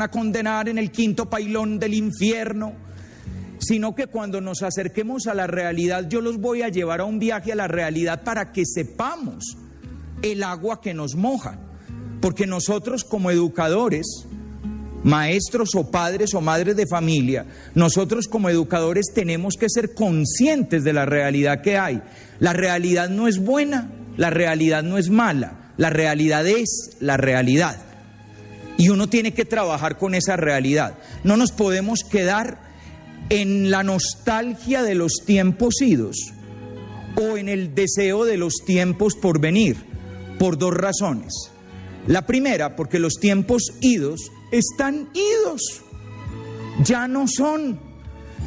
a condenar en el quinto pailón del infierno, sino que cuando nos acerquemos a la realidad, yo los voy a llevar a un viaje a la realidad para que sepamos el agua que nos moja. Porque nosotros como educadores, maestros o padres o madres de familia, nosotros como educadores tenemos que ser conscientes de la realidad que hay. La realidad no es buena, la realidad no es mala, la realidad es la realidad. Y uno tiene que trabajar con esa realidad. No nos podemos quedar en la nostalgia de los tiempos idos o en el deseo de los tiempos por venir, por dos razones. La primera, porque los tiempos idos están idos, ya no son.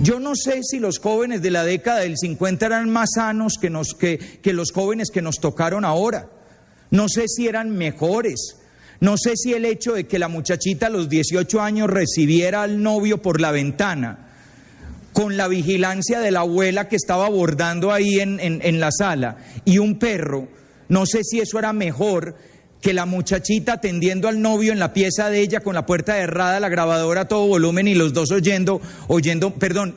Yo no sé si los jóvenes de la década del 50 eran más sanos que los jóvenes que nos tocaron ahora. No sé si eran mejores. No sé si el hecho de que la muchachita a los 18 años recibiera al novio por la ventana, con la vigilancia de la abuela que estaba bordando ahí en la sala, y un perro, no sé si eso era mejor que la muchachita atendiendo al novio en la pieza de ella con la puerta cerrada, la grabadora a todo volumen y los dos oyendo,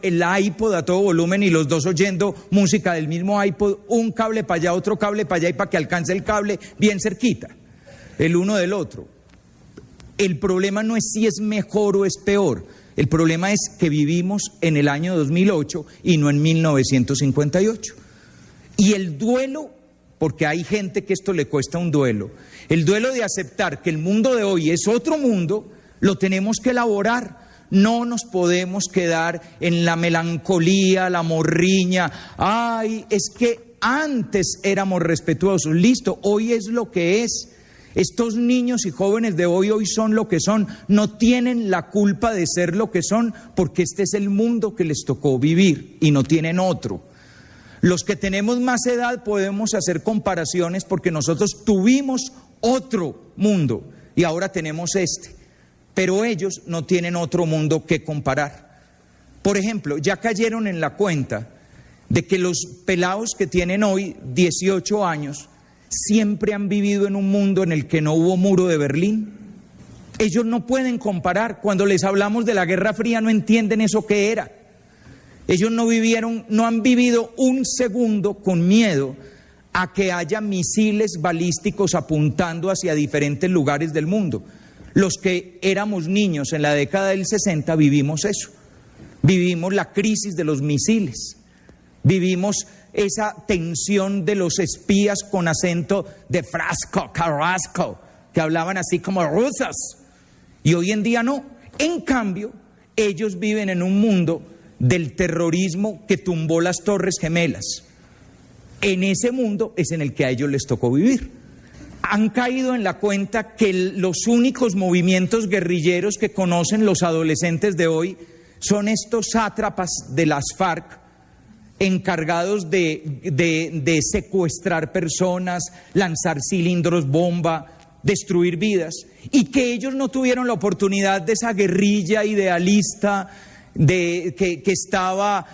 el iPod a todo volumen y los dos oyendo música del mismo iPod, un cable para allá, otro cable para allá y para que alcance el cable bien cerquita, el uno del otro. El problema no es si es mejor o es peor, el problema es que vivimos en el año 2008 y no en 1958. Y el duelo, porque hay gente que esto le cuesta un duelo, el duelo de aceptar que el mundo de hoy es otro mundo, lo tenemos que elaborar. No nos podemos quedar en la melancolía, la morriña. Ay, es que antes éramos respetuosos. Listo, hoy es lo que es. Estos niños y jóvenes de hoy son lo que son. No tienen la culpa de ser lo que son, porque este es el mundo que les tocó vivir y no tienen otro. Los que tenemos más edad podemos hacer comparaciones porque nosotros tuvimos otro mundo y ahora tenemos este, pero ellos no tienen otro mundo que comparar. Por ejemplo, ya cayeron en la cuenta de que los pelados que tienen hoy 18 años siempre han vivido en un mundo en el que no hubo muro de Berlín. Ellos no pueden comparar. Cuando les hablamos de la Guerra Fría no entienden eso que era. Ellos no han vivido un segundo con miedo a que haya misiles balísticos apuntando hacia diferentes lugares del mundo. Los que éramos niños en la década del 60 vivimos eso. Vivimos la crisis de los misiles. Vivimos esa tensión de los espías con acento de frasco, carrasco, que hablaban así como rusas. Y hoy en día no. En cambio, ellos viven en un mundo del terrorismo que tumbó las Torres Gemelas. En ese mundo es en el que a ellos les tocó vivir. Han caído en la cuenta que los únicos movimientos guerrilleros que conocen los adolescentes de hoy son estos sátrapas de las FARC, encargados de secuestrar personas, lanzar cilindros bomba, destruir vidas, y que ellos no tuvieron la oportunidad de esa guerrilla idealista que estaba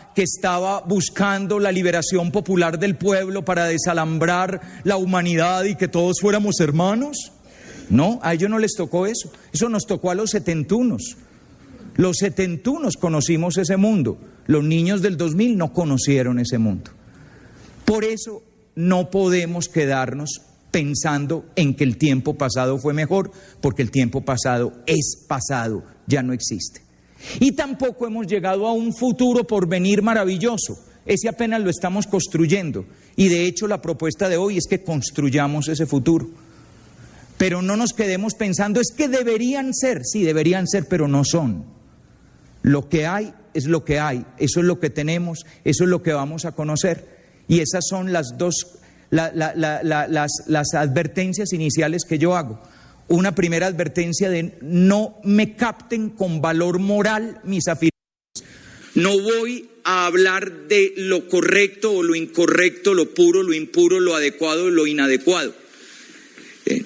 buscando la liberación popular del pueblo para desalambrar la humanidad y que todos fuéramos hermanos. No, a ellos no les tocó eso. Eso nos tocó a los setentunos. Los setentunos conocimos ese mundo. Los niños del 2000 no conocieron ese mundo. Por eso no podemos quedarnos pensando en que el tiempo pasado fue mejor, porque el tiempo pasado es pasado, ya no existe. Y tampoco hemos llegado a un futuro por venir maravilloso. Ese apenas lo estamos construyendo. Y de hecho la propuesta de hoy es que construyamos ese futuro. Pero no nos quedemos pensando, es que deberían ser. Sí, deberían ser, pero no son. Lo que hay es lo que hay. Eso es lo que tenemos, eso es lo que vamos a conocer. Y esas son las advertencias iniciales que yo hago. Una primera advertencia de no me capten con valor moral mis afirmaciones. No voy a hablar de lo correcto o lo incorrecto, lo puro, lo impuro, lo adecuado o lo inadecuado.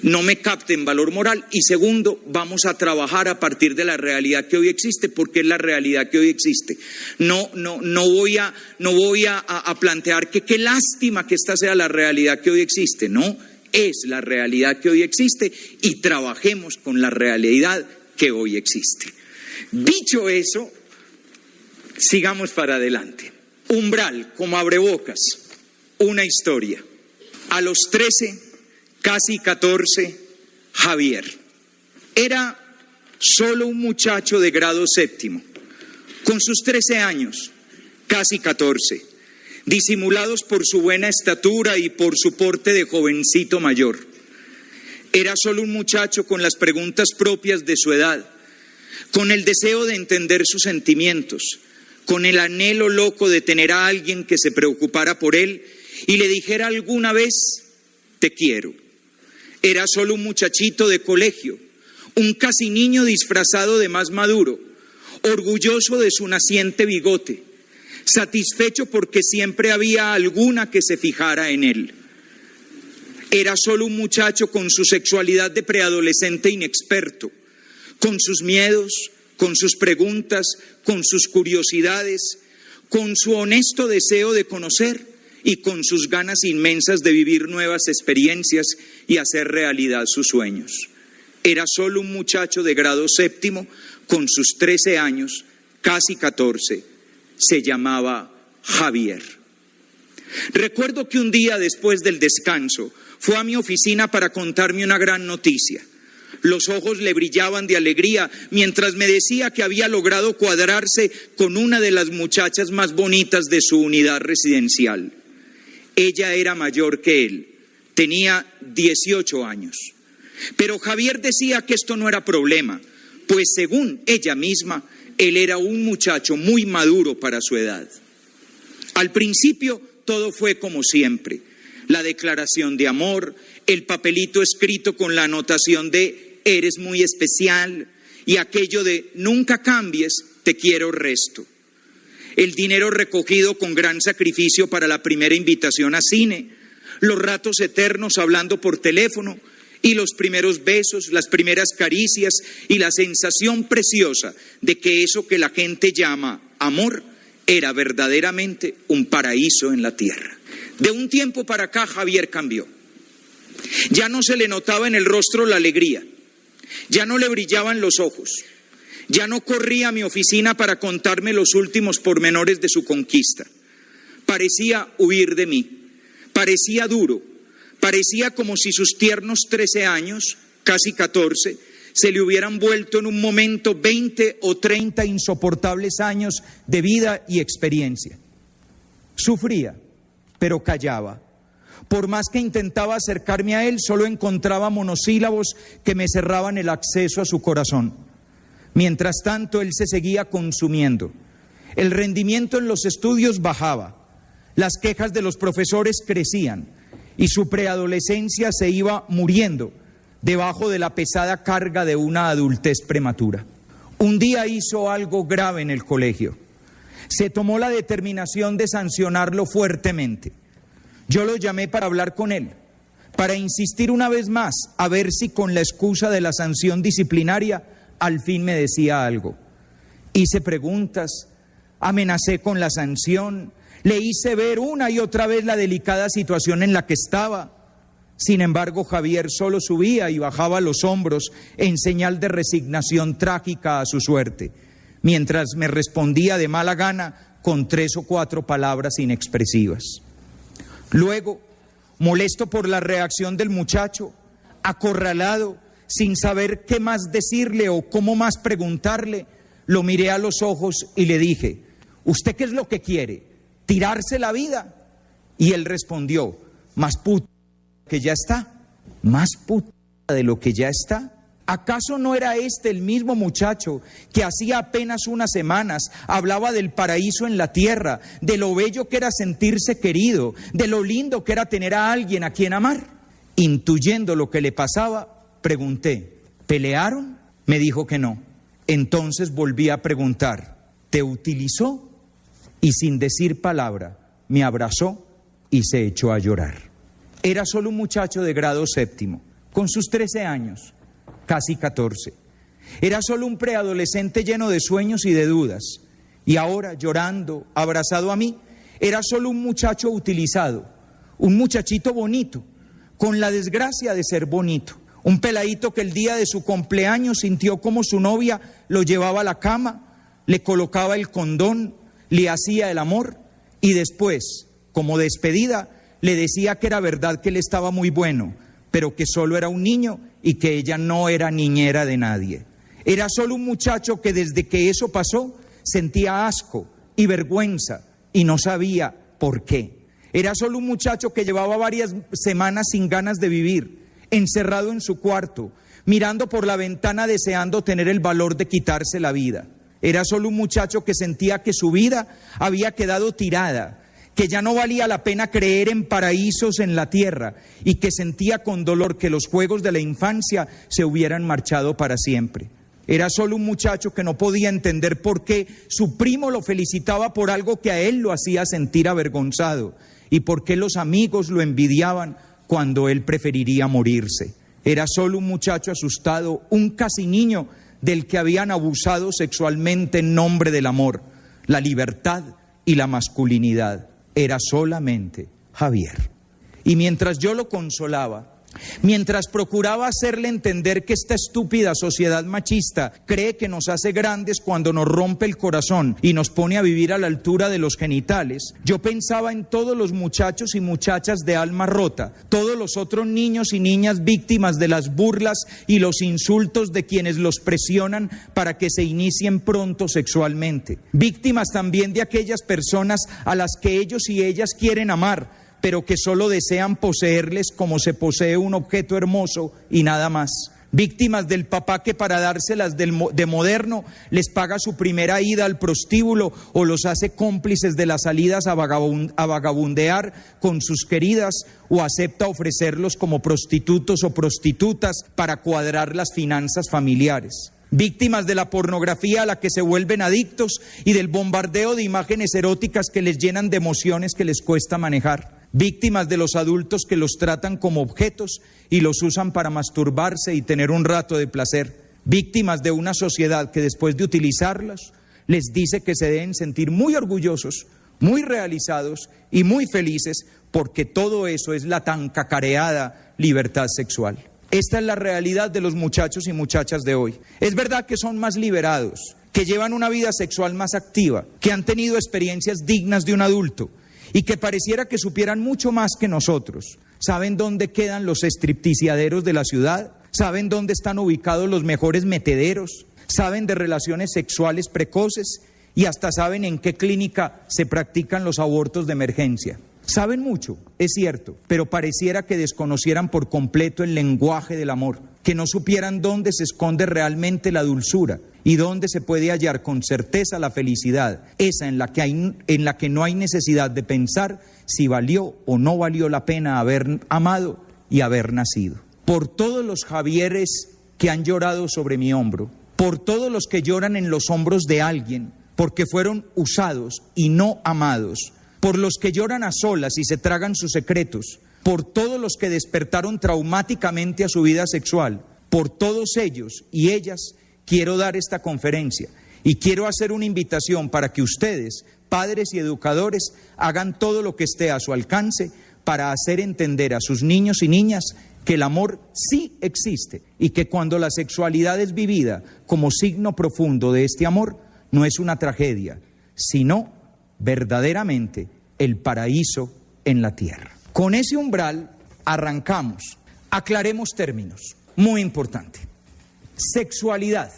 No me capten valor moral. Y segundo, vamos a trabajar a partir de la realidad que hoy existe, porque es la realidad que hoy existe. No voy a plantear que qué lástima que esta sea la realidad que hoy existe. No, es la realidad que hoy existe y trabajemos con la realidad que hoy existe. Dicho eso, sigamos para adelante. Umbral, como abrebocas, una historia. A los 13, casi 14, Javier era solo un muchacho de grado séptimo, con sus 13 años, casi 14, disimulados por su buena estatura y por su porte de jovencito mayor. Era solo un muchacho con las preguntas propias de su edad, con el deseo de entender sus sentimientos, con el anhelo loco de tener a alguien que se preocupara por él y le dijera alguna vez, te quiero. Era solo un muchachito de colegio, un casi niño disfrazado de más maduro, orgulloso de su naciente bigote, satisfecho porque siempre había alguna que se fijara en él. Era solo un muchacho con su sexualidad de preadolescente inexperto, con sus miedos, con sus preguntas, con sus curiosidades, con su honesto deseo de conocer y con sus ganas inmensas de vivir nuevas experiencias y hacer realidad sus sueños. Era solo un muchacho de grado séptimo, con sus 13 años, casi 14, se llamaba Javier. Recuerdo que un día después del descanso fue a mi oficina para contarme una gran noticia. Los ojos le brillaban de alegría mientras me decía que había logrado cuadrarse con una de las muchachas más bonitas de su unidad residencial. Ella era mayor que él, tenía 18 años. Pero Javier decía que esto no era problema, pues según ella misma, él era un muchacho muy maduro para su edad. Al principio todo fue como siempre, la declaración de amor, el papelito escrito con la anotación de eres muy especial y aquello de nunca cambies, te quiero resto. El dinero recogido con gran sacrificio para la primera invitación a cine, los ratos eternos hablando por teléfono y los primeros besos, las primeras caricias y la sensación preciosa de que eso que la gente llama amor era verdaderamente un paraíso en la tierra. De un tiempo para acá Javier cambió. Ya no se le notaba en el rostro la alegría, ya no le brillaban los ojos, ya no corría a mi oficina para contarme los últimos pormenores de su conquista. Parecía huir de mí, parecía duro, parecía como si sus tiernos 13 años, casi 14, se le hubieran vuelto en un momento 20 o 30 insoportables años de vida y experiencia. Sufría, pero callaba. Por más que intentaba acercarme a él, solo encontraba monosílabos que me cerraban el acceso a su corazón. Mientras tanto, él se seguía consumiendo. El rendimiento en los estudios bajaba, las quejas de los profesores crecían y su preadolescencia se iba muriendo debajo de la pesada carga de una adultez prematura. Un día hizo algo grave en el colegio. Se tomó la determinación de sancionarlo fuertemente. Yo lo llamé para hablar con él, para insistir una vez más, a ver si con la excusa de la sanción disciplinaria al fin me decía algo. Hice preguntas, amenacé con la sanción, le hice ver una y otra vez la delicada situación en la que estaba. Sin embargo, Javier solo subía y bajaba los hombros en señal de resignación trágica a su suerte, mientras me respondía de mala gana con 3 o 4 palabras inexpresivas. Luego, molesto por la reacción del muchacho, acorralado, sin saber qué más decirle o cómo más preguntarle, lo miré a los ojos y le dije, ¿usted qué es lo que quiere? ¿Tirarse la vida? Y él respondió, más puta que ya está, más puta de lo que ya está. ¿Acaso no era este el mismo muchacho que hacía apenas unas semanas hablaba del paraíso en la tierra, de lo bello que era sentirse querido, de lo lindo que era tener a alguien a quien amar? Intuyendo lo que le pasaba, pregunté, ¿pelearon? Me dijo que no. Entonces volví a preguntar, ¿te utilizó? Y sin decir palabra, me abrazó y se echó a llorar. Era solo un muchacho de grado séptimo, con sus 13 años. Casi 14. Era solo un preadolescente lleno de sueños y de dudas. Y ahora, llorando, abrazado a mí, era solo un muchacho utilizado, un muchachito bonito, con la desgracia de ser bonito, Un peladito que el día de su cumpleaños sintió como su novia lo llevaba a la cama, le colocaba el condón, le hacía el amor y después, como despedida, le decía que era verdad que él estaba muy bueno, pero que solo era un niño y que ella no era niñera de nadie. Era solo un muchacho que desde que eso pasó sentía asco y vergüenza y no sabía por qué. Era solo un muchacho que llevaba varias semanas sin ganas de vivir, encerrado en su cuarto, mirando por la ventana deseando tener el valor de quitarse la vida. Era solo un muchacho que sentía que su vida había quedado tirada, que ya no valía la pena creer en paraísos en la tierra y que sentía con dolor que los juegos de la infancia se hubieran marchado para siempre. Era solo un muchacho que no podía entender por qué su primo lo felicitaba por algo que a él lo hacía sentir avergonzado y por qué los amigos lo envidiaban cuando él preferiría morirse. Era solo un muchacho asustado, un casi niño del que habían abusado sexualmente en nombre del amor, la libertad y la masculinidad. Era solamente Javier. Y mientras yo lo consolaba, mientras procuraba hacerle entender que esta estúpida sociedad machista cree que nos hace grandes cuando nos rompe el corazón y nos pone a vivir a la altura de los genitales, yo pensaba en todos los muchachos y muchachas de alma rota, todos los otros niños y niñas víctimas de las burlas y los insultos de quienes los presionan para que se inicien pronto sexualmente, víctimas también de aquellas personas a las que ellos y ellas quieren amar, pero que solo desean poseerles como se posee un objeto hermoso y nada más. Víctimas del papá que para dárselas de moderno les paga su primera ida al prostíbulo o los hace cómplices de las salidas a vagabundear con sus queridas o acepta ofrecerlos como prostitutos o prostitutas para cuadrar las finanzas familiares. Víctimas de la pornografía a la que se vuelven adictos y del bombardeo de imágenes eróticas que les llenan de emociones que les cuesta manejar. Víctimas de los adultos que los tratan como objetos y los usan para masturbarse y tener un rato de placer. Víctimas de una sociedad que después de utilizarlas les dice que se deben sentir muy orgullosos, muy realizados y muy felices porque todo eso es la tan cacareada libertad sexual. Esta es la realidad de los muchachos y muchachas de hoy. Es verdad que son más liberados, que llevan una vida sexual más activa, que han tenido experiencias dignas de un adulto y que pareciera que supieran mucho más que nosotros. ¿Saben dónde quedan los stripticiaderos de la ciudad? ¿Saben dónde están ubicados los mejores metederos? ¿Saben de relaciones sexuales precoces? Y hasta saben en qué clínica se practican los abortos de emergencia. Saben mucho, es cierto, pero pareciera que desconocieran por completo el lenguaje del amor, que no supieran dónde se esconde realmente la dulzura y dónde se puede hallar con certeza la felicidad, esa en la que no hay necesidad de pensar si valió o no valió la pena haber amado y haber nacido. Por todos los Javieres que han llorado sobre mi hombro, por todos los que lloran en los hombros de alguien, porque fueron usados y no amados, por los que lloran a solas y se tragan sus secretos, por todos los que despertaron traumáticamente a su vida sexual, por todos ellos y ellas quiero dar esta conferencia y quiero hacer una invitación para que ustedes, padres y educadores, hagan todo lo que esté a su alcance para hacer entender a sus niños y niñas que el amor sí existe y que cuando la sexualidad es vivida como signo profundo de este amor, no es una tragedia, sino verdaderamente el paraíso en la tierra. Con ese umbral arrancamos. Aclaremos términos, muy importante. Sexualidad.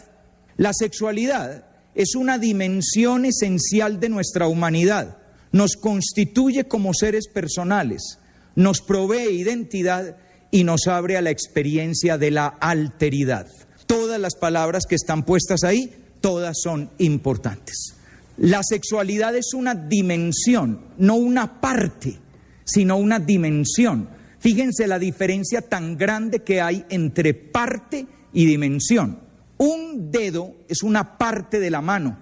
La sexualidad es una dimensión esencial de nuestra humanidad. Nos constituye como seres personales, nos provee identidad y nos abre a la experiencia de la alteridad. Todas las palabras que están puestas ahí, todas son importantes. La sexualidad es una dimensión, no una parte, sino una dimensión. Fíjense la diferencia tan grande que hay entre parte y dimensión. Un dedo es una parte de la mano,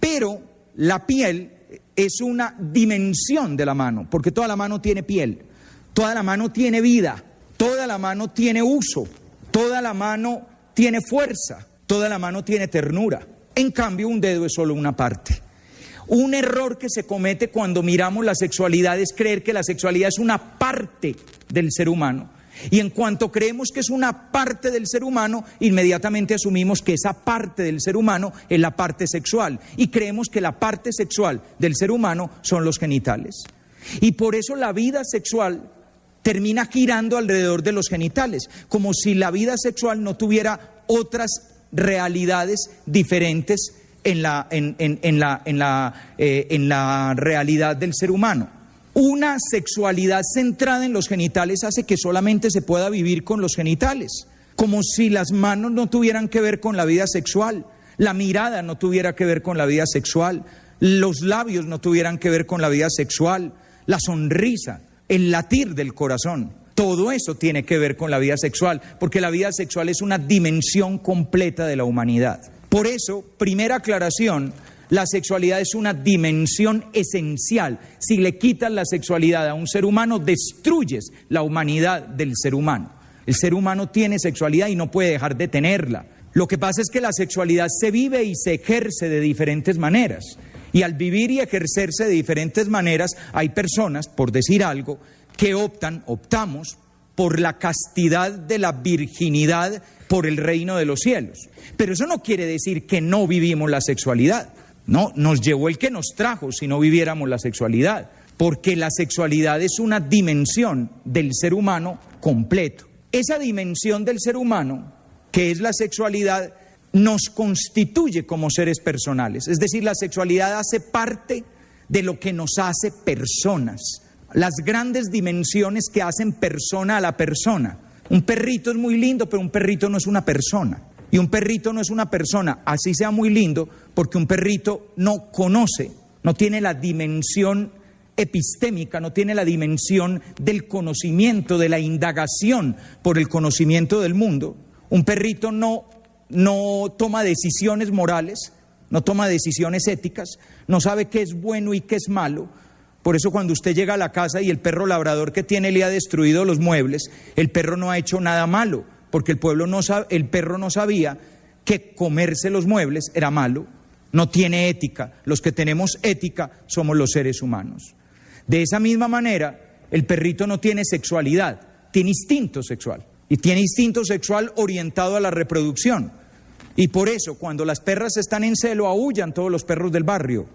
pero la piel es una dimensión de la mano, porque toda la mano tiene piel, toda la mano tiene vida, toda la mano tiene uso, toda la mano tiene fuerza, toda la mano tiene ternura. En cambio, un dedo es solo una parte. Un error que se comete cuando miramos la sexualidad es creer que la sexualidad es una parte del ser humano Y en cuanto creemos que es una parte del ser humano, inmediatamente asumimos que esa parte del ser humano es la parte sexual. Y creemos que la parte sexual del ser humano son los genitales. Y por eso la vida sexual termina girando alrededor de los genitales, como si la vida sexual no tuviera otras realidades diferentes en la realidad del ser humano. Una sexualidad centrada en los genitales hace que solamente se pueda vivir con los genitales, como si las manos no tuvieran que ver con la vida sexual, la mirada no tuviera que ver con la vida sexual, los labios no tuvieran que ver con la vida sexual, la sonrisa, el latir del corazón. Todo eso tiene que ver con la vida sexual, porque la vida sexual es una dimensión completa de la humanidad. Por eso, primera aclaración, la sexualidad es una dimensión esencial. Si le quitas la sexualidad a un ser humano, destruyes la humanidad del ser humano. El ser humano tiene sexualidad y no puede dejar de tenerla. Lo que pasa es que la sexualidad se vive y se ejerce de diferentes maneras. Y al vivir y ejercerse de diferentes maneras, hay personas, por decir algo, que optamos por la castidad de la virginidad por el reino de los cielos. Pero eso no quiere decir que no vivimos la sexualidad. No, nos llevó el que nos trajo si no viviéramos la sexualidad. Porque la sexualidad es una dimensión del ser humano completo. Esa dimensión del ser humano, que es la sexualidad, nos constituye como seres personales. Es decir, la sexualidad hace parte de lo que nos hace personas. Las grandes dimensiones que hacen persona a la persona. Un perrito es muy lindo, pero un perrito no es una persona. Y un perrito no es una persona, así sea muy lindo, porque un perrito no conoce, no tiene la dimensión epistémica, no tiene la dimensión del conocimiento, de la indagación por el conocimiento del mundo. Un perrito no toma decisiones morales, no toma decisiones éticas, no sabe qué es bueno y qué es malo. Por eso cuando usted llega a la casa y el perro labrador que tiene le ha destruido los muebles, el perro no ha hecho nada malo, porque el perro no sabía que comerse los muebles era malo, no tiene ética. Los que tenemos ética somos los seres humanos. De esa misma manera, el perrito no tiene sexualidad, tiene instinto sexual, y tiene instinto sexual orientado a la reproducción. Y por eso, cuando las perras están en celo, aúllan todos los perros del barrio.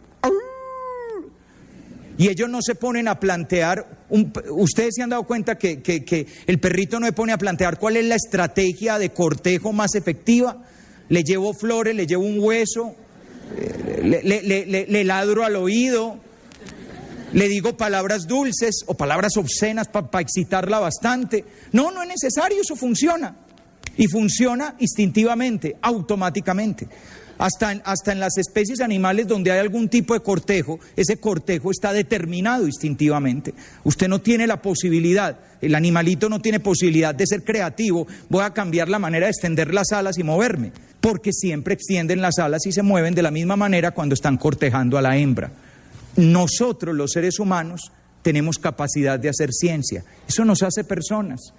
Y ellos no se ponen a plantear, ustedes se han dado cuenta que el perrito no se pone a plantear cuál es la estrategia de cortejo más efectiva. Le llevo flores, le llevo un hueso, le ladro al oído, le digo palabras dulces o palabras obscenas para excitarla bastante. No es necesario, eso funciona. Y funciona instintivamente, automáticamente. Hasta en las especies animales donde hay algún tipo de cortejo, ese cortejo está determinado instintivamente. Usted no tiene la posibilidad, el animalito no tiene posibilidad de ser creativo, voy a cambiar la manera de extender las alas y moverme, porque siempre extienden las alas y se mueven de la misma manera cuando están cortejando a la hembra. Nosotros, los seres humanos, tenemos capacidad de hacer ciencia, eso nos hace personas.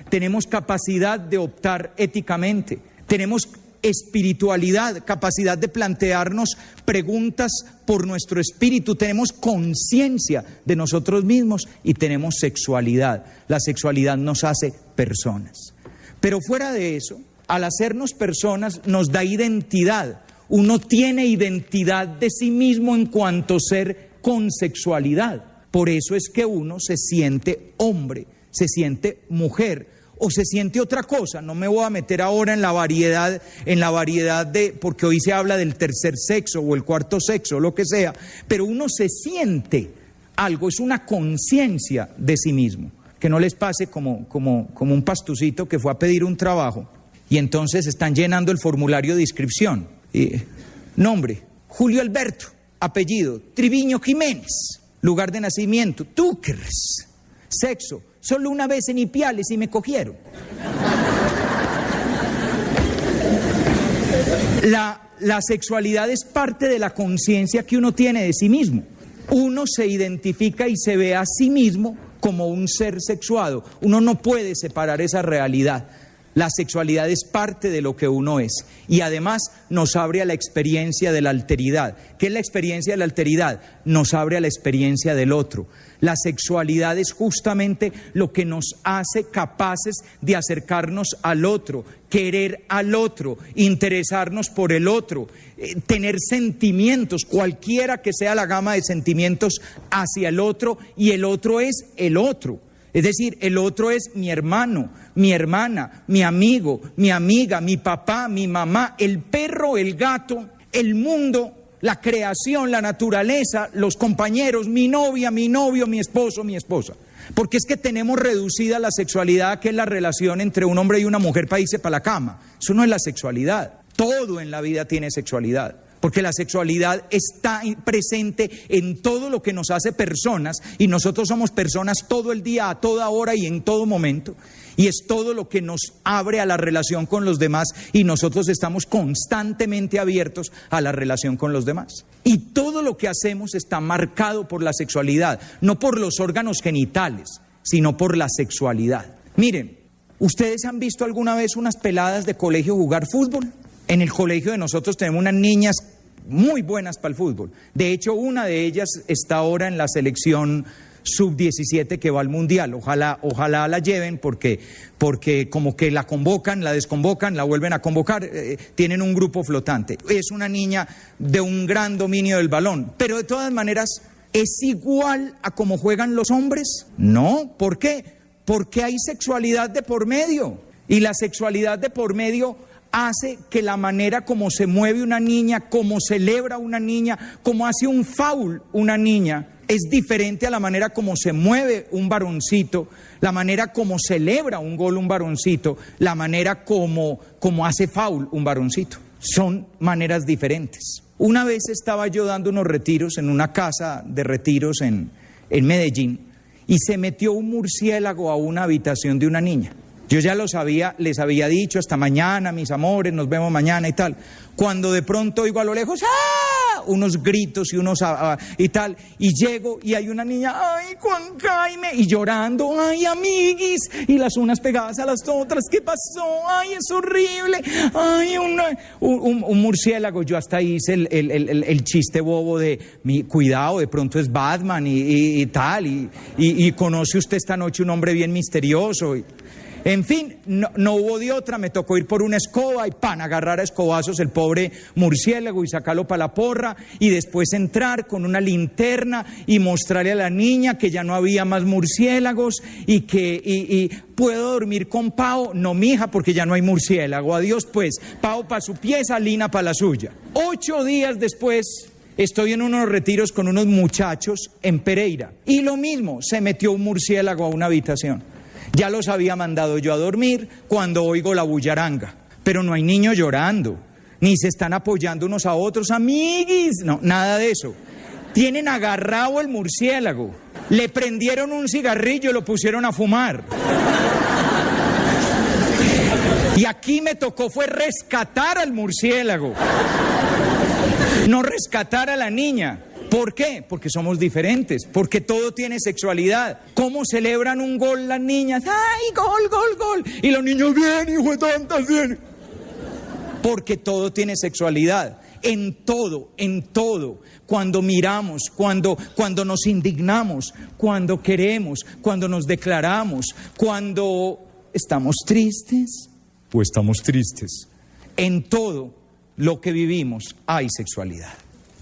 Tenemos capacidad de optar éticamente, tenemos espiritualidad, capacidad de plantearnos preguntas por nuestro espíritu, tenemos conciencia de nosotros mismos y tenemos sexualidad. La sexualidad nos hace personas. Pero fuera de eso, al hacernos personas nos da identidad. Uno tiene identidad de sí mismo en cuanto ser con sexualidad. Por eso es que uno se siente hombre, se siente mujer o se siente otra cosa. No me voy a meter ahora en la variedad de, porque hoy se habla del tercer sexo o el cuarto sexo, lo que sea, pero uno se siente algo, es una conciencia de sí mismo. Que no les pase como un pastucito que fue a pedir un trabajo y entonces están llenando el formulario de inscripción. Nombre, Julio Alberto, apellido, Triviño Jiménez, lugar de nacimiento, Túquerres, sexo, solo una vez en Ipiales y me cogieron. La sexualidad es parte de la conciencia que uno tiene de sí mismo. Uno se identifica y se ve a sí mismo como un ser sexuado. Uno no puede separar esa realidad. La sexualidad es parte de lo que uno es y además nos abre a la experiencia de la alteridad. ¿Qué es la experiencia de la alteridad? Nos abre a la experiencia del otro. La sexualidad es justamente lo que nos hace capaces de acercarnos al otro, querer al otro, interesarnos por el otro, tener sentimientos, cualquiera que sea la gama de sentimientos hacia el otro, y el otro es el otro. Es decir, el otro es mi hermano, mi hermana, mi amigo, mi amiga, mi papá, mi mamá, el perro, el gato, el mundo, la creación, la naturaleza, los compañeros, mi novia, mi novio, mi esposo, mi esposa. Porque es que tenemos reducida la sexualidad, que es la relación entre un hombre y una mujer para irse para la cama. Eso no es la sexualidad. Todo en la vida tiene sexualidad. Porque la sexualidad está presente en todo lo que nos hace personas, y nosotros somos personas todo el día, a toda hora y en todo momento, y es todo lo que nos abre a la relación con los demás, y nosotros estamos constantemente abiertos a la relación con los demás. Y todo lo que hacemos está marcado por la sexualidad, no por los órganos genitales, sino por la sexualidad. Miren, ¿ustedes han visto alguna vez unas peladas de colegio jugar fútbol? En el colegio de nosotros tenemos unas niñas muy buenas para el fútbol. De hecho, una de ellas está ahora en la selección sub-17 que va al Mundial. Ojalá la lleven porque como que la convocan, la desconvocan, la vuelven a convocar. Tienen un grupo flotante. Es una niña de un gran dominio del balón. Pero de todas maneras, ¿es igual a cómo juegan los hombres? No. ¿Por qué? Porque hay sexualidad de por medio. Y la sexualidad de por medio hace que la manera como se mueve una niña, como celebra una niña, como hace un foul una niña, es diferente a la manera como se mueve un varoncito, la manera como celebra un gol un varoncito, la manera como hace foul un varoncito. Son maneras diferentes. Una vez estaba yo dando unos retiros en una casa de retiros en Medellín, y se metió un murciélago a una habitación de una niña. Yo ya les había dicho, hasta mañana, mis amores, nos vemos mañana y tal. Cuando de pronto oigo a lo lejos, ¡ah!, unos gritos y y tal, y llego y hay una niña, ¡ay, Juan Jaime!, y llorando, ¡ay, amiguis!, y las unas pegadas a las otras, ¿qué pasó? ¡Ay, es horrible! ¡Ay, un murciélago! Yo hasta hice el chiste bobo de, cuidado, de pronto es Batman y tal, y conoce usted esta noche un hombre bien misterioso. En fin, no hubo de otra, me tocó ir por una escoba y agarrar a escobazos el pobre murciélago y sacarlo para la porra, y después entrar con una linterna y mostrarle a la niña que ya no había más murciélagos y ¿puedo dormir con Pao? No, mija, porque ya no hay murciélago. Adiós pues, Pao para su pieza, Lina para la suya. 8 días después estoy en unos retiros con unos muchachos en Pereira y lo mismo, se metió un murciélago a una habitación. Ya los había mandado yo a dormir cuando oigo la bullaranga, pero no hay niños llorando, ni se están apoyando unos a otros, amiguis, no, nada de eso. Tienen agarrado el murciélago, le prendieron un cigarrillo y lo pusieron a fumar. Y aquí me tocó fue rescatar al murciélago, no rescatar a la niña. ¿Por qué? Porque somos diferentes, porque todo tiene sexualidad. ¿Cómo celebran un gol las niñas? ¡Ay, gol, gol, gol! Y los niños, bien, hijo de tantas, bien. Porque todo tiene sexualidad. En todo, cuando miramos, cuando nos indignamos, cuando queremos, cuando nos declaramos, cuando estamos tristes o estamos tristes. En todo lo que vivimos hay sexualidad.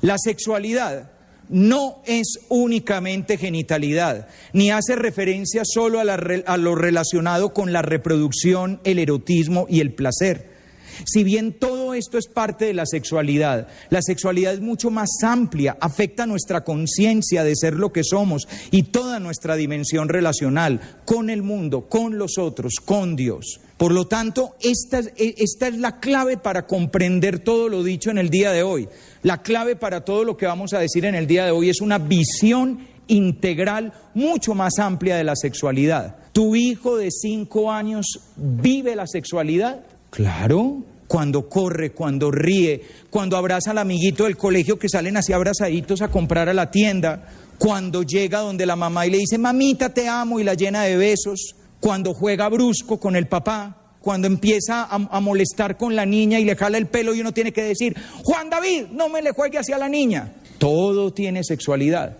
La sexualidad no es únicamente genitalidad, ni hace referencia solo a lo relacionado con la reproducción, el erotismo y el placer. Si bien todo esto es parte de la sexualidad es mucho más amplia, afecta nuestra conciencia de ser lo que somos y toda nuestra dimensión relacional con el mundo, con los otros, con Dios. Por lo tanto, esta es la clave para comprender todo lo dicho en el día de hoy. La clave para todo lo que vamos a decir en el día de hoy es una visión integral mucho más amplia de la sexualidad. ¿Tu hijo de 5 años vive la sexualidad? Claro, cuando corre, cuando ríe, cuando abraza al amiguito del colegio que salen así abrazaditos a comprar a la tienda, cuando llega donde la mamá y le dice, mamita te amo y la llena de besos, cuando juega brusco con el papá, cuando empieza a molestar con la niña y le jala el pelo y uno tiene que decir, Juan David, no me le juegue hacia la niña. Todo tiene sexualidad.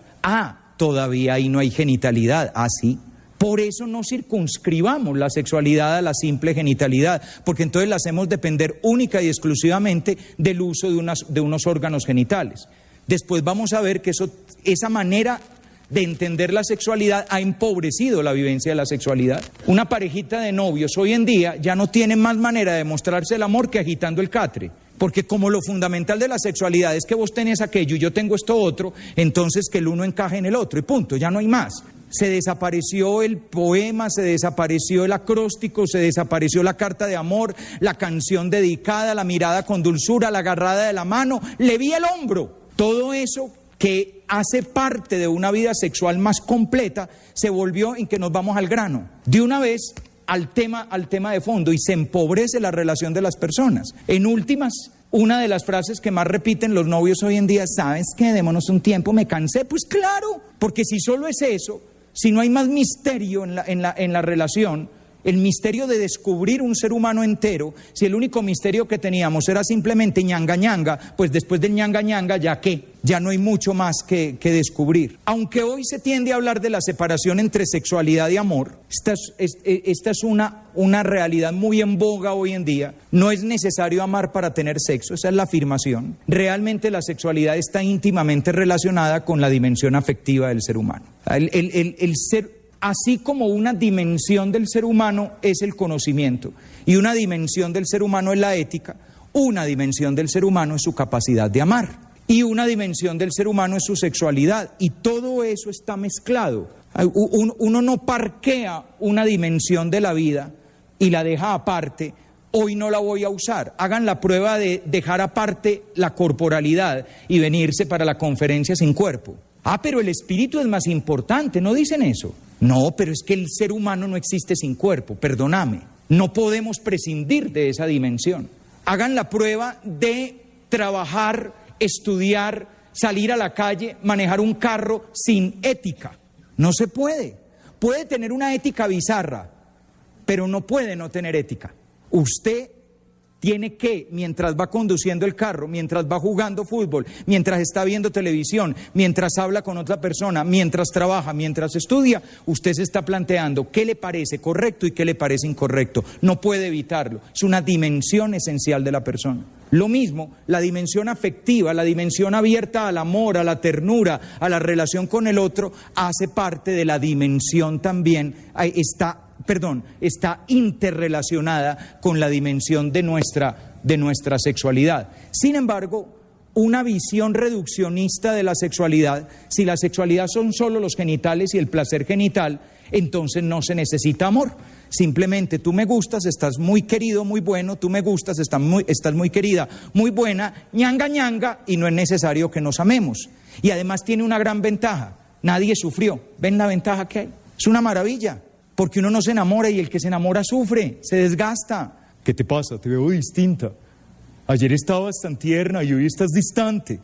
Todavía ahí no hay genitalidad. Sí. Por eso no circunscribamos la sexualidad a la simple genitalidad, porque entonces la hacemos depender única y exclusivamente del uso de unos órganos genitales. Después vamos a ver que esa manera de entender la sexualidad ha empobrecido la vivencia de la sexualidad. Una parejita de novios hoy en día ya no tiene más manera de mostrarse el amor que agitando el catre. Porque como lo fundamental de la sexualidad es que vos tenés aquello y yo tengo esto otro, entonces que el uno encaje en el otro y punto, ya no hay más. Se desapareció el poema, se desapareció el acróstico, se desapareció la carta de amor, la canción dedicada, la mirada con dulzura, la agarrada de la mano, le vi el hombro. Todo eso que hace parte de una vida sexual más completa se volvió en que nos vamos al grano. De una vez al tema de fondo y se empobrece la relación de las personas. En últimas, una de las frases que más repiten los novios hoy en día, ¿sabes qué? Démonos un tiempo, me cansé. Pues claro, porque si solo es eso, si no hay más misterio en la relación, el misterio de descubrir un ser humano entero, si el único misterio que teníamos era simplemente ñanga ñanga, pues después del ñanga ñanga, ¿ya qué? Ya no hay mucho más que descubrir. Aunque hoy se tiende a hablar de la separación entre sexualidad y amor, esta es una realidad muy en boga hoy en día. No es necesario amar para tener sexo, esa es la afirmación. Realmente la sexualidad está íntimamente relacionada con la dimensión afectiva del ser humano. El ser... Así como una dimensión del ser humano es el conocimiento y una dimensión del ser humano es la ética, una dimensión del ser humano es su capacidad de amar y una dimensión del ser humano es su sexualidad y todo eso está mezclado. Uno no parquea una dimensión de la vida y la deja aparte. Hoy no la voy a usar. Hagan la prueba de dejar aparte la corporalidad y venirse para la conferencia sin cuerpo. Pero el espíritu es más importante, ¿no dicen eso? No, pero es que el ser humano no existe sin cuerpo, perdóname. No podemos prescindir de esa dimensión. Hagan la prueba de trabajar, estudiar, salir a la calle, manejar un carro sin ética. No se puede. Puede tener una ética bizarra, pero no puede no tener ética. Usted tiene que, mientras va conduciendo el carro, mientras va jugando fútbol, mientras está viendo televisión, mientras habla con otra persona, mientras trabaja, mientras estudia, usted se está planteando qué le parece correcto y qué le parece incorrecto. No puede evitarlo. Es una dimensión esencial de la persona. Lo mismo, la dimensión afectiva, la dimensión abierta al amor, a la ternura, a la relación con el otro, hace parte de la dimensión también, está interrelacionada con la dimensión de nuestra sexualidad. Sin embargo, una visión reduccionista de la sexualidad, si la sexualidad son solo los genitales y el placer genital, entonces no se necesita amor. Simplemente tú me gustas, estás muy querido, muy bueno, tú me gustas, estás muy querida, muy buena, ñanga ñanga, y no es necesario que nos amemos. Y además tiene una gran ventaja, nadie sufrió. ¿Ven la ventaja que hay? Es una maravilla. Porque uno no se enamora y el que se enamora sufre, se desgasta. ¿Qué te pasa? Te veo distinta. Ayer estabas tan tierna y hoy estás distante.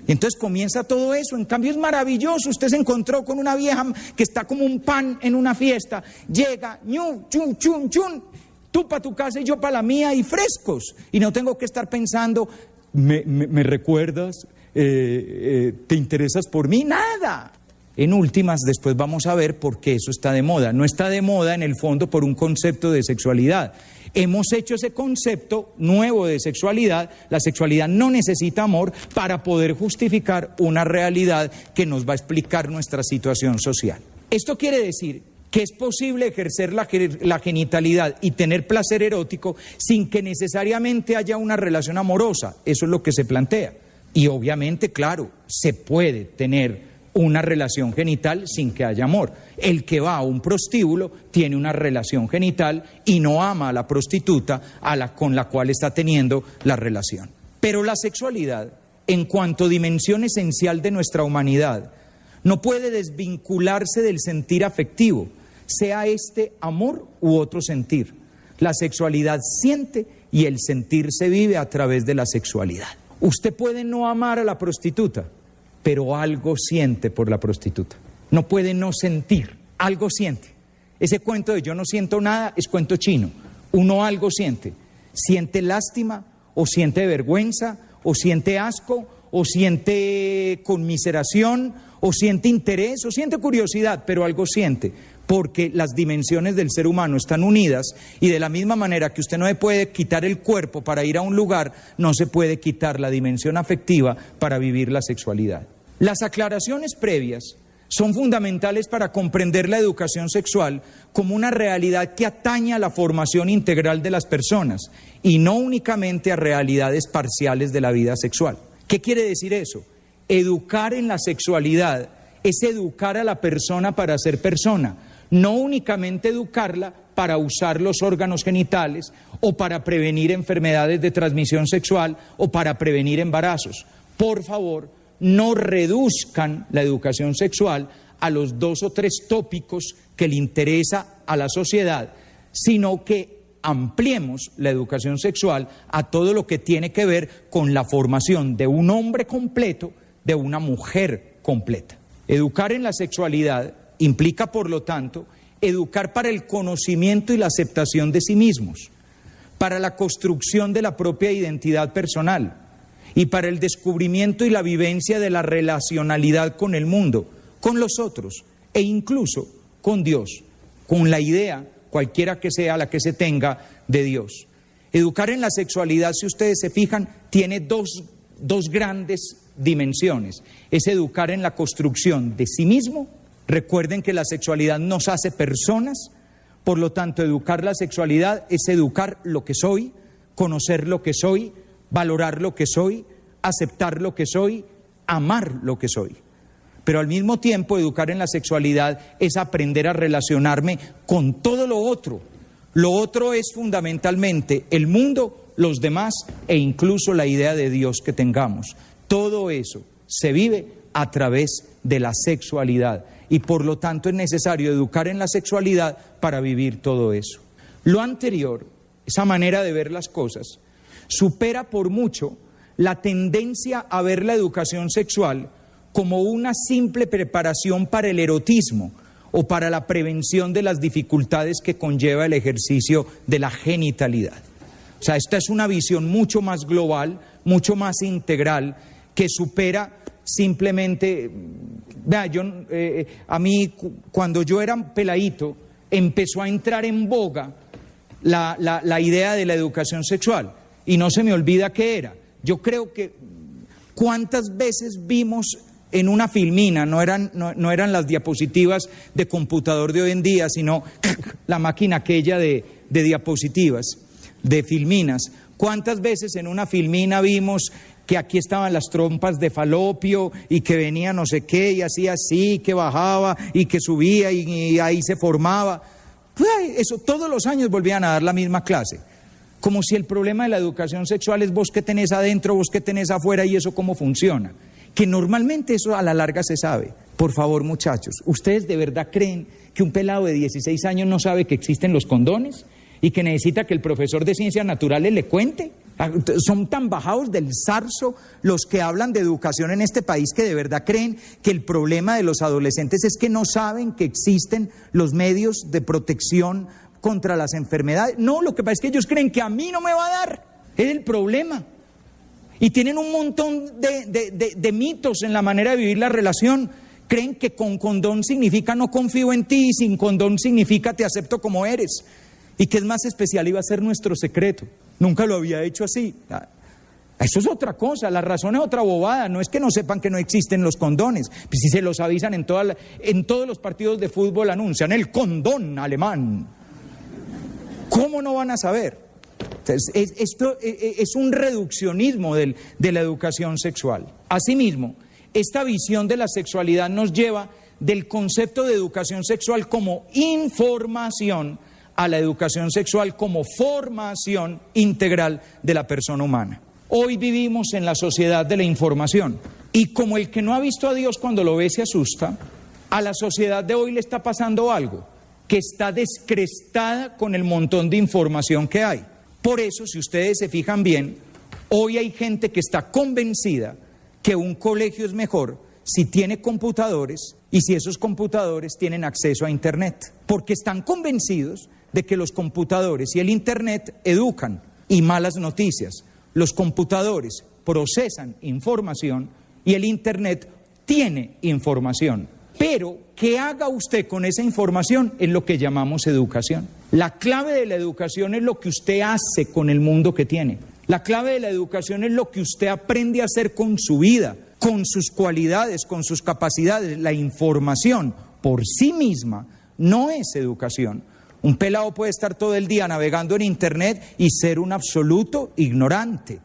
Y entonces comienza todo eso. En cambio es maravilloso. Usted se encontró con una vieja que está como un pan en una fiesta. Llega, ñu, chun, chun, chun. Tú para tu casa y yo para la mía y frescos. Y no tengo que estar pensando, ¿me recuerdas? ¿Te interesas por mí? Nada. En últimas, después vamos a ver por qué eso está de moda. No está de moda en el fondo por un concepto de sexualidad. Hemos hecho ese concepto nuevo de sexualidad. La sexualidad no necesita amor para poder justificar una realidad que nos va a explicar nuestra situación social. Esto quiere decir que es posible ejercer la genitalidad y tener placer erótico sin que necesariamente haya una relación amorosa. Eso es lo que se plantea. Y obviamente, claro, se puede tener una relación genital sin que haya amor. El que va a un prostíbulo tiene una relación genital y no ama a la prostituta con la cual está teniendo la relación. Pero la sexualidad, en cuanto dimensión esencial de nuestra humanidad, no puede desvincularse del sentir afectivo, sea este amor u otro sentir. La sexualidad siente y el sentir se vive a través de la sexualidad. Usted puede no amar a la prostituta, pero algo siente por la prostituta. No puede no sentir, algo siente. Ese cuento de yo no siento nada es cuento chino. uno algo siente. Siente lástima, o siente vergüenza, o siente asco, o siente conmiseración, o siente interés, o siente curiosidad, pero algo siente, porque las dimensiones del ser humano están unidas, y de la misma manera que usted no se puede quitar el cuerpo para ir a un lugar, no se puede quitar la dimensión afectiva para vivir la sexualidad. Las aclaraciones previas son fundamentales para comprender la educación sexual como una realidad que atañe a la formación integral de las personas y no únicamente a realidades parciales de la vida sexual. ¿Qué quiere decir eso? Educar en la sexualidad es educar a la persona para ser persona, no únicamente educarla para usar los órganos genitales o para prevenir enfermedades de transmisión sexual o para prevenir embarazos. Por favor, no reduzcan la educación sexual a los 2 o 3 tópicos que le interesa a la sociedad, sino que ampliemos la educación sexual a todo lo que tiene que ver con la formación de un hombre completo, de una mujer completa. Educar en la sexualidad implica, por lo tanto, educar para el conocimiento y la aceptación de sí mismos, para la construcción de la propia identidad personal, y para el descubrimiento y la vivencia de la relacionalidad con el mundo, con los otros e incluso con Dios, con la idea, cualquiera que sea la que se tenga, de Dios. Educar en la sexualidad, si ustedes se fijan, tiene dos grandes dimensiones. Es educar en la construcción de sí mismo. Recuerden que la sexualidad nos hace personas, por lo tanto, educar la sexualidad es educar lo que soy, conocer lo que soy, valorar lo que soy, aceptar lo que soy, amar lo que soy. Pero al mismo tiempo, educar en la sexualidad es aprender a relacionarme con todo lo otro. Lo otro es fundamentalmente el mundo, los demás e incluso la idea de Dios que tengamos. Todo eso se vive a través de la sexualidad y por lo tanto es necesario educar en la sexualidad para vivir todo eso. Lo anterior, esa manera de ver las cosas, supera por mucho la tendencia a ver la educación sexual como una simple preparación para el erotismo o para la prevención de las dificultades que conlleva el ejercicio de la genitalidad. O sea, esta es una visión mucho más global, mucho más integral, que supera simplemente... Vea, a mí, cuando yo era peladito, empezó a entrar en boga la idea de la educación sexual. Y no se me olvida qué era. Yo creo que cuántas veces vimos en una filmina, no eran las diapositivas de computador de hoy en día, sino la máquina aquella de diapositivas, de filminas. ¿Cuántas veces en una filmina vimos que aquí estaban las trompas de falopio y que venía no sé qué y hacía así, que bajaba y que subía y ahí se formaba? Eso todos los años volvían a dar la misma clase. Como si el problema de la educación sexual es vos que tenés adentro, vos que tenés afuera y eso cómo funciona. Que normalmente eso a la larga se sabe. Por favor, muchachos, ¿ustedes de verdad creen que un pelado de 16 años no sabe que existen los condones y que necesita que el profesor de ciencias naturales le cuente? Son tan bajados del zarzo los que hablan de educación en este país que de verdad creen que el problema de los adolescentes es que no saben que existen los medios de protección contra las enfermedades. No, lo que pasa es que ellos creen que a mí no me va a dar. Es el problema. Y tienen un montón de mitos en la manera de vivir la relación. Creen que con condón significa no confío en ti y sin condón significa te acepto como eres. Y que es más especial iba a ser nuestro secreto. Nunca lo había hecho así. Eso es otra cosa, la razón es otra bobada. No es que no sepan que no existen los condones. Pues si se los avisan en todos los partidos de fútbol anuncian el condón alemán. ¿Cómo no van a saber? Entonces, esto es un reduccionismo de la educación sexual. Asimismo, esta visión de la sexualidad nos lleva del concepto de educación sexual como información a la educación sexual como formación integral de la persona humana. Hoy vivimos en la sociedad de la información y como el que no ha visto a Dios cuando lo ve se asusta, a la sociedad de hoy le está pasando algo, que está descrestada con el montón de información que hay. Por eso, si ustedes se fijan bien, hoy hay gente que está convencida que un colegio es mejor si tiene computadores y si esos computadores tienen acceso a Internet, porque están convencidos de que los computadores y el Internet educan y malas noticias. Los computadores procesan información y el Internet tiene información. Pero, ¿qué haga usted con esa información? Es lo que llamamos educación. La clave de la educación es lo que usted hace con el mundo que tiene. La clave de la educación es lo que usted aprende a hacer con su vida, con sus cualidades, con sus capacidades. La información por sí misma no es educación. Un pelado puede estar todo el día navegando en Internet y ser un absoluto ignorante.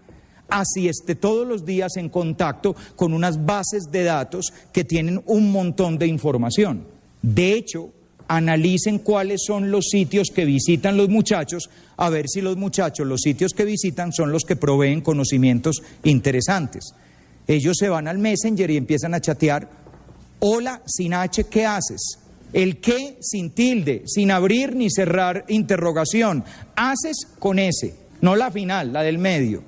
Así esté todos los días en contacto con unas bases de datos que tienen un montón de información. De hecho, analicen cuáles son los sitios que visitan los muchachos, a ver si los muchachos, los sitios que visitan son los que proveen conocimientos interesantes. Ellos se van al Messenger y empiezan a chatear. Hola, sin H, ¿qué haces? El qué sin tilde, sin abrir ni cerrar interrogación. Haces con S, no la final, la del medio.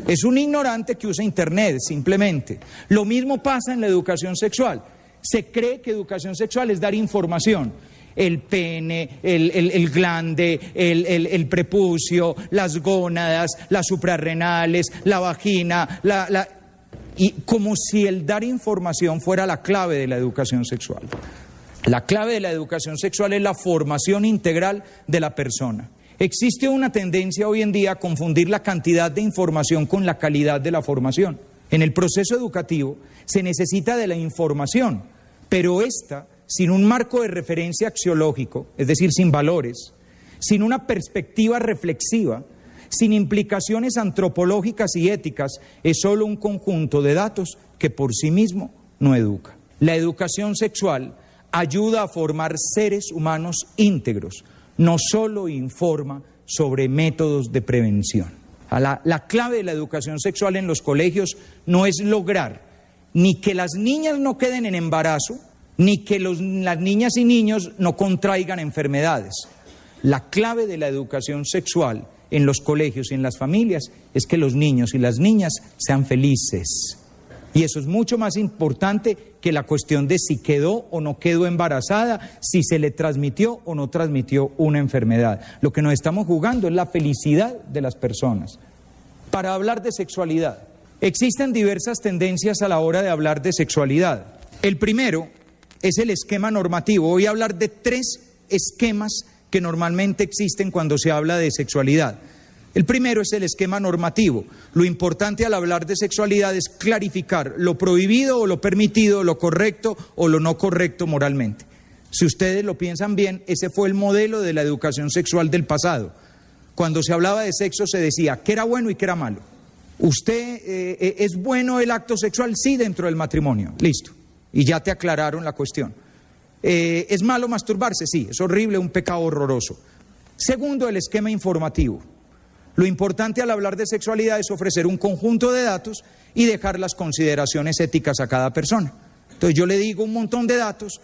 Es un ignorante que usa Internet, simplemente. Lo mismo pasa en la educación sexual. Se cree que educación sexual es dar información. El pene, el glande, el prepucio, las gónadas, las suprarrenales, la vagina, y como si el dar información fuera la clave de la educación sexual. La clave de la educación sexual es la formación integral de la persona. Existe una tendencia hoy en día a confundir la cantidad de información con la calidad de la formación. En el proceso educativo se necesita de la información, pero esta, sin un marco de referencia axiológico, es decir, sin valores, sin una perspectiva reflexiva, sin implicaciones antropológicas y éticas, es solo un conjunto de datos que por sí mismo no educa. La educación sexual ayuda a formar seres humanos íntegros, no solo informa sobre métodos de prevención. La clave de la educación sexual en los colegios no es lograr ni que las niñas no queden en embarazo, ni que las niñas y niños no contraigan enfermedades. La clave de la educación sexual en los colegios y en las familias es que los niños y las niñas sean felices. Y eso es mucho más importante que la cuestión de si quedó o no quedó embarazada, si se le transmitió o no transmitió una enfermedad. Lo que nos estamos jugando es la felicidad de las personas. Para hablar de sexualidad, existen diversas tendencias a la hora de hablar de sexualidad. El primero es el esquema normativo. Voy a hablar de 3 esquemas que normalmente existen cuando se habla de sexualidad. El primero es el esquema normativo. Lo importante al hablar de sexualidad es clarificar lo prohibido o lo permitido, lo correcto o lo no correcto moralmente. Si ustedes lo piensan bien, ese fue el modelo de la educación sexual del pasado. Cuando se hablaba de sexo se decía qué era bueno y qué era malo. ¿Es bueno el acto sexual? Sí, dentro del matrimonio. Listo. Y ya te aclararon la cuestión. ¿Es malo masturbarse? Sí, es horrible, un pecado horroroso. Segundo, el esquema informativo. Lo importante al hablar de sexualidad es ofrecer un conjunto de datos y dejar las consideraciones éticas a cada persona. Entonces yo le digo un montón de datos,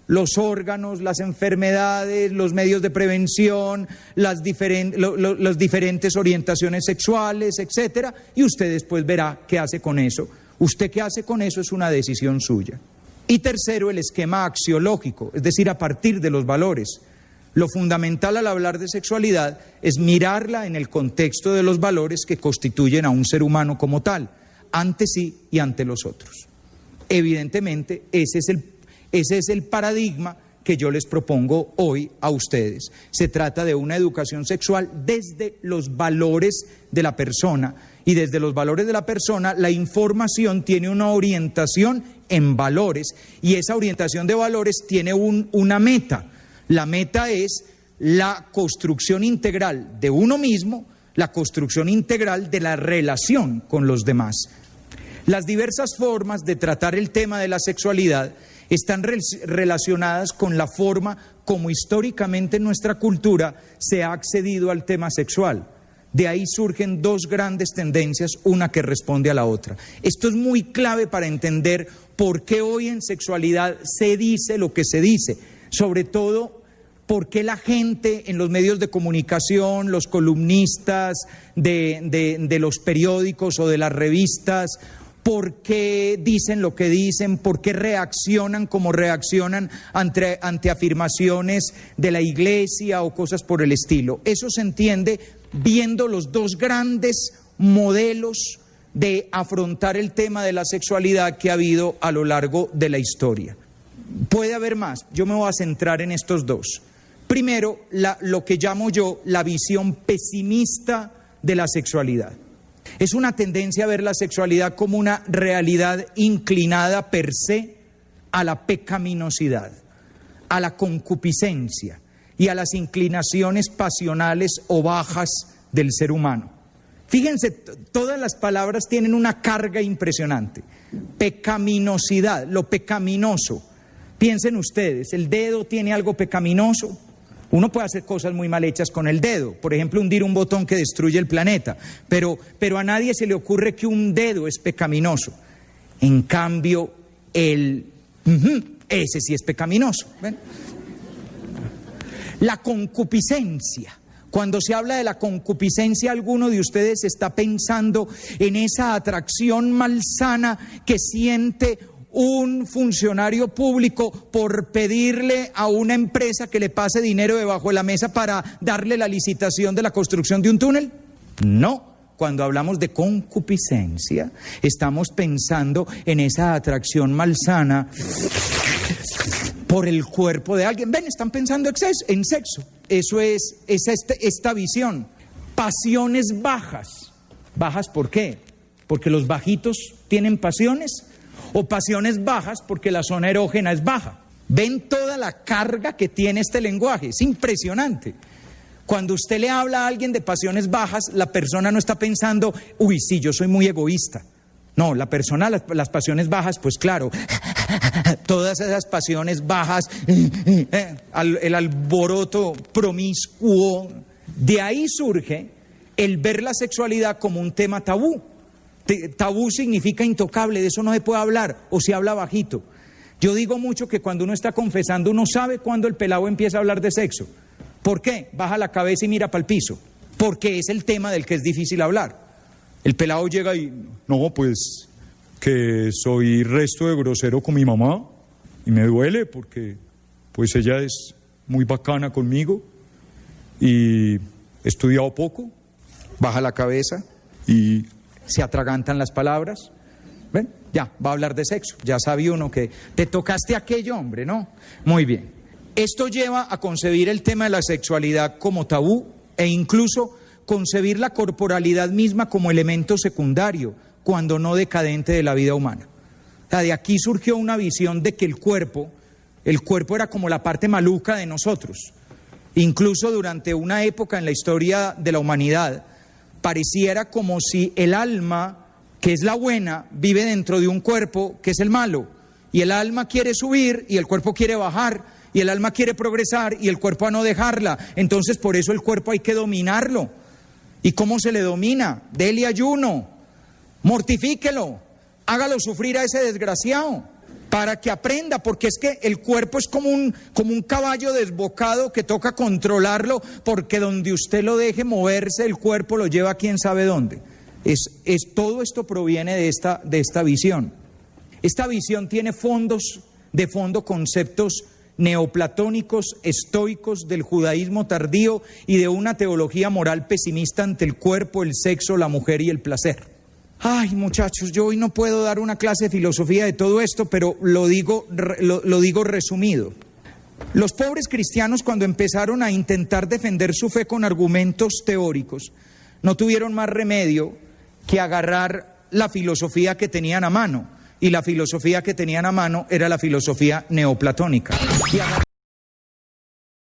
los órganos, las enfermedades, los medios de prevención, las diferentes orientaciones sexuales, etcétera, y usted después verá qué hace con eso. Usted qué hace con eso es una decisión suya. Y tercero, el esquema axiológico, es decir, a partir de los valores. Lo fundamental al hablar de sexualidad es mirarla en el contexto de los valores que constituyen a un ser humano como tal, ante sí y ante los otros. Evidentemente, ese es el paradigma que yo les propongo hoy a ustedes. Se trata de una educación sexual desde los valores de la persona, y desde los valores de la persona la información tiene una orientación en valores, y esa orientación de valores tiene una meta. La meta es la construcción integral de uno mismo, la construcción integral de la relación con los demás. Las diversas formas de tratar el tema de la sexualidad están relacionadas con la forma como históricamente en nuestra cultura se ha accedido al tema sexual. De ahí surgen 2 grandes tendencias, una que responde a la otra. Esto es muy clave para entender por qué hoy en sexualidad se dice lo que se dice. Sobre todo, por qué la gente en los medios de comunicación, los columnistas de los periódicos o de las revistas, por qué dicen lo que dicen, por qué reaccionan como reaccionan ante afirmaciones de la iglesia o cosas por el estilo. Eso se entiende viendo los dos grandes modelos de afrontar el tema de la sexualidad que ha habido a lo largo de la historia. Puede haber más, yo me voy a centrar en estos dos. Primero, lo que llamo yo la visión pesimista de la sexualidad. Es una tendencia a ver la sexualidad como una realidad inclinada per se a la pecaminosidad, a la concupiscencia y a las inclinaciones pasionales o bajas del ser humano. Fíjense, todas las palabras tienen una carga impresionante. Pecaminosidad, lo pecaminoso. Piensen ustedes, ¿el dedo tiene algo pecaminoso? Uno puede hacer cosas muy mal hechas con el dedo, por ejemplo, hundir un botón que destruye el planeta, pero a nadie se le ocurre que un dedo es pecaminoso. En cambio, ese sí es pecaminoso. ¿Ven? La concupiscencia. Cuando se habla de la concupiscencia, alguno de ustedes está pensando en esa atracción malsana que siente un funcionario público por pedirle a una empresa que le pase dinero debajo de la mesa para darle la licitación de la construcción de un túnel. No, cuando hablamos de concupiscencia, estamos pensando en esa atracción malsana por el cuerpo de alguien. Ven, están pensando en sexo. Eso es esta visión. Pasiones bajas. ¿Bajas por qué? ¿Porque los bajitos tienen pasiones? ¿O pasiones bajas porque la zona erógena es baja? ¿Ven toda la carga que tiene este lenguaje? Es impresionante. Cuando usted le habla a alguien de pasiones bajas, la persona no está pensando, uy, sí, yo soy muy egoísta. No, la persona, las pasiones bajas, pues claro, todas esas pasiones bajas, el alboroto promiscuo, de ahí surge el ver la sexualidad como un tema tabú. Tabú significa intocable, de eso no se puede hablar, o se habla bajito. Yo digo mucho que cuando uno está confesando, uno sabe cuándo el pelado empieza a hablar de sexo. ¿Por qué? Baja la cabeza y mira para el piso, porque es el tema del que es difícil hablar. El pelado llega y, no, pues, que soy resto de grosero con mi mamá y me duele porque, pues, ella es muy bacana conmigo y he estudiado poco. Baja la cabeza y se atragantan las palabras. ¿Ven? Ya, va a hablar de sexo. Ya sabe uno que te tocaste a aquello, hombre, ¿no? Muy bien. Esto lleva a concebir el tema de la sexualidad como tabú e incluso concebir la corporalidad misma como elemento secundario, cuando no decadente de la vida humana. O sea, de aquí surgió una visión de que el cuerpo era como la parte maluca de nosotros. Incluso durante una época en la historia de la humanidad, pareciera como si el alma, que es la buena, vive dentro de un cuerpo que es el malo. Y el alma quiere subir y el cuerpo quiere bajar, y el alma quiere progresar y el cuerpo a no dejarla. Entonces por eso el cuerpo hay que dominarlo. ¿Y cómo se le domina? Dele ayuno, mortifíquelo, hágalo sufrir a ese desgraciado para que aprenda, porque es que el cuerpo es como un caballo desbocado que toca controlarlo, porque donde usted lo deje moverse, el cuerpo lo lleva a quién sabe dónde. Todo esto proviene de esta visión. Esta visión tiene de fondo conceptos neoplatónicos, estoicos, del judaísmo tardío y de una teología moral pesimista ante el cuerpo, el sexo, la mujer y el placer. Ay, muchachos, yo hoy no puedo dar una clase de filosofía de todo esto, pero lo digo resumido. Los pobres cristianos, cuando empezaron a intentar defender su fe con argumentos teóricos, no tuvieron más remedio que agarrar la filosofía que tenían a mano. Y la filosofía que tenían a mano era la filosofía neoplatónica.